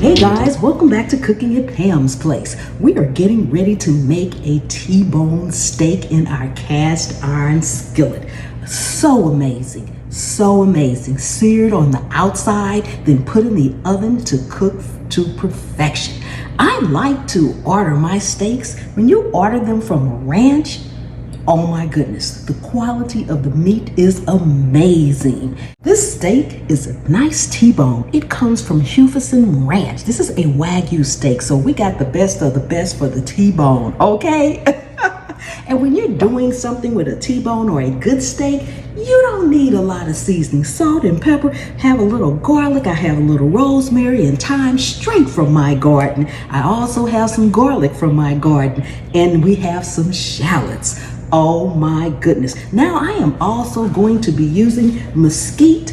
Hey guys, welcome back to Cooking at Pam's Place. We are getting ready to make a T-bone steak in our cast iron skillet. So amazing, so amazing. Seared on the outside, then put in the oven to cook to perfection. I like to order my steaks. When you order them from a ranch, oh my goodness, the quality of the meat is amazing. This steak is a nice T-bone. It comes from Hufeisen-Ranch. This is a Wagyu steak, so we got the best of the best for the T-bone, okay? And when you're doing something with a T-bone or a good steak, you don't need a lot of seasoning. Salt and pepper, have a little garlic. I have a little rosemary and thyme straight from my garden. I also have some garlic from my garden, and we have some shallots. Oh my goodness. Now I am also going to be using mesquite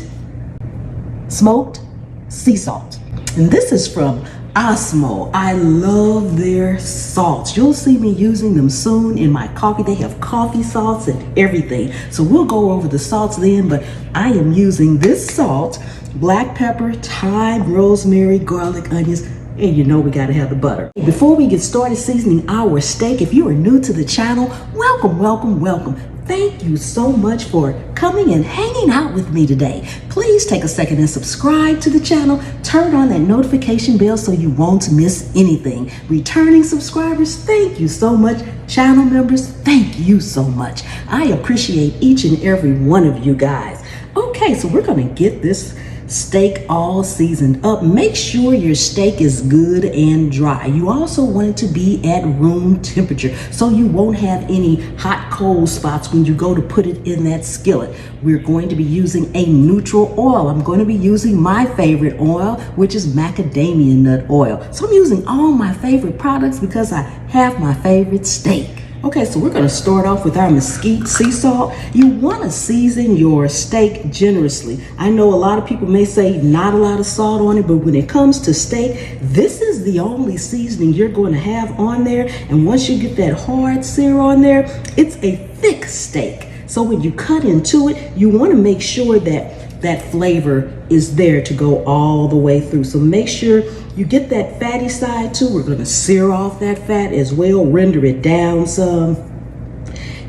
smoked sea salt. And this is from Osmo. I love their salts. You'll see me using them soon in my coffee. They have coffee salts and everything. So we'll go over the salts then, but I am using this salt, black pepper, thyme, rosemary, garlic, onions, and you know we gotta have the butter. Before we get started seasoning our steak, if you are new to the channel, welcome, welcome, welcome. Thank you so much for coming and hanging out with me today. Please take a second and subscribe to the channel. Turn on that notification bell so you won't miss anything. Returning subscribers, thank you so much. Channel members, thank you so much. I appreciate each and every one of you guys. Okay, so we're gonna get this steak all seasoned up. Make sure your steak is good and dry. You also want it to be at room temperature so you won't have any hot cold spots when you go to put it in that skillet. We're going to be using a neutral oil. I'm going to be using my favorite oil, which is macadamia nut oil. So I'm using all my favorite products because I have my favorite steak. Okay, so we're gonna start off with our mesquite sea salt. You wanna season your steak generously. I know a lot of people may say not a lot of salt on it, but when it comes to steak, this is the only seasoning you're going to have on there. And once you get that hard sear on there, it's a thick steak. So when you cut into it, you wanna make sure that that flavor is there to go all the way through. So make sure you get that fatty side too. We're gonna sear off that fat as well, render it down some,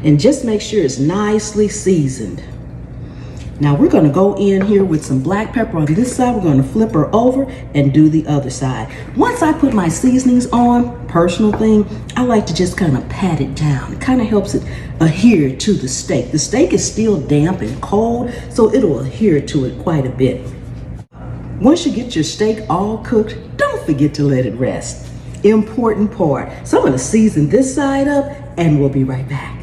and just make sure it's nicely seasoned. Now we're gonna go in here with some black pepper on this side. We're gonna flip her over and do the other side. Once I put my seasonings on, personal thing, I like to just kind of pat it down. It kind of helps it adhere to the steak. The steak is still damp and cold, so it'll adhere to it quite a bit. Once you get your steak all cooked, don't forget to let it rest. Important part. So I'm gonna season this side up and we'll be right back.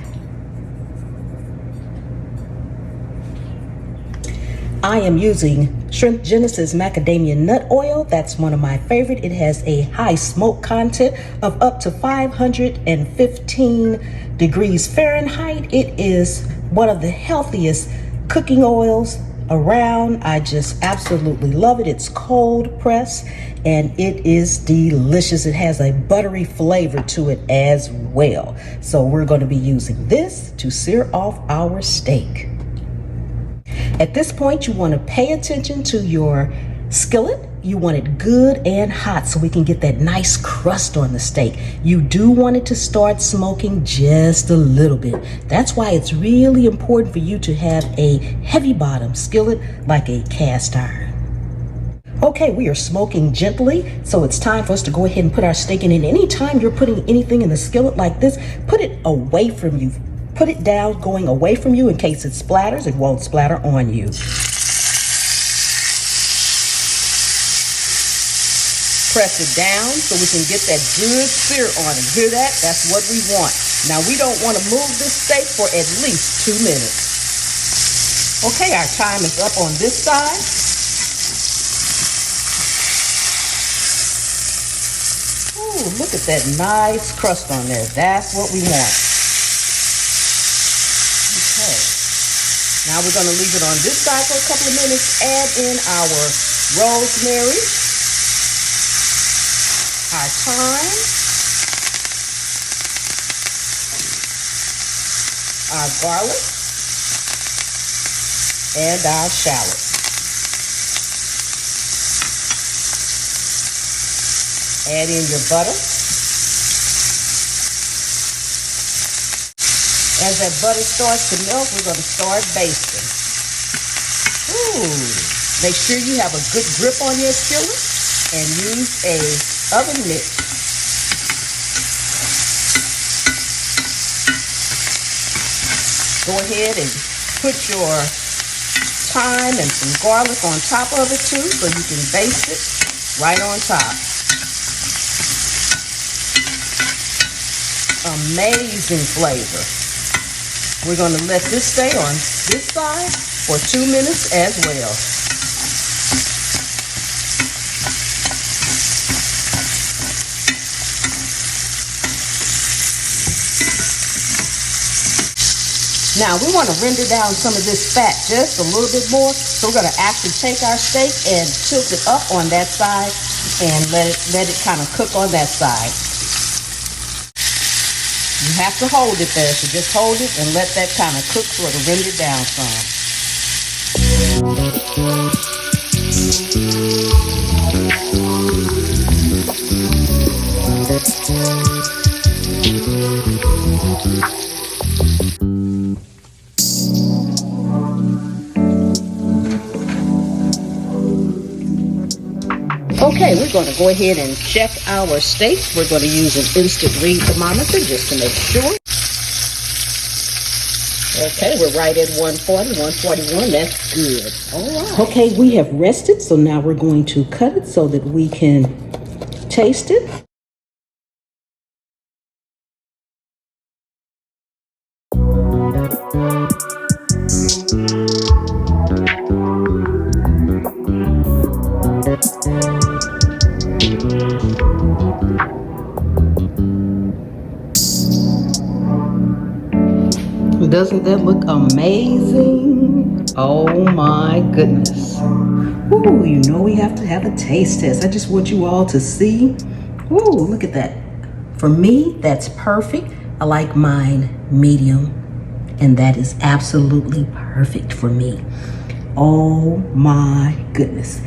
I am using Shrimp Genesis macadamia nut oil. That's one of my favorite. It has a high smoke content of up to 515 degrees Fahrenheit. It is one of the healthiest cooking oils around. I just absolutely love it. It's cold pressed and it is delicious. It has a buttery flavor to it as well. So we're going to be using this to sear off our steak. At this point, you want to pay attention to your skillet. You want it good and hot so we can get that nice crust on the steak. You do want it to start smoking just a little bit. That's why it's really important for you to have a heavy bottom skillet like a cast iron. Okay, we are smoking gently, so it's time for us to go ahead and put our steak in. And anytime you're putting anything in the skillet like this, put it away from you. Put it down, going away from you in case it splatters. It won't splatter on you. Press it down so we can get that good sear on it. Hear that? That's what we want. Now we don't want to move this steak for at least 2 minutes. Okay, our time is up on this side. Ooh, look at that nice crust on there. That's what we want. Okay. Now we're going to leave it on this side for a couple of minutes. Add in our rosemary, our thyme, our garlic, and our shallots. Add in your butter. As that butter starts to melt, we're going to start basting. Ooh. Make sure you have a good grip on your skillet and use a oven mitt. Go ahead and put your thyme and some garlic on top of it too, so you can baste it right on top. Amazing flavor. We're going to let this stay on this side for 2 minutes as well. Now we want to render down some of this fat just a little bit more. So we're going to actually take our steak and tilt it up on that side and let it kind of cook on that side. You have to hold it there, so just hold it and let that kind of cook so it'll render down some. Okay, we're going to go ahead and check our steak. We're going to use an instant read thermometer just to make sure. Okay, we're right at 140, 141. That's good. All right. Okay, we have rested, so now we're going to cut it so that we can taste it. Doesn't that look amazing? Oh my goodness. Ooh, you know we have to have a taste test. I just want you all to see. Ooh, look at that. For me, that's perfect. I like mine medium, and that is absolutely perfect for me. Oh my goodness.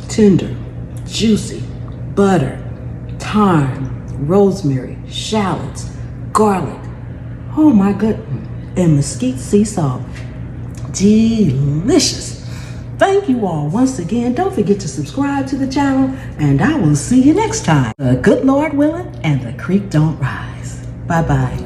Tender, juicy, butter, thyme, rosemary, shallots, garlic. Oh my goodness. And mesquite sea salt. Delicious. Thank you all once again. Don't forget to subscribe to the channel, and I will see you next time. The good Lord willing and the creek don't rise. Bye-bye.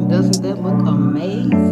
Doesn't that look amazing?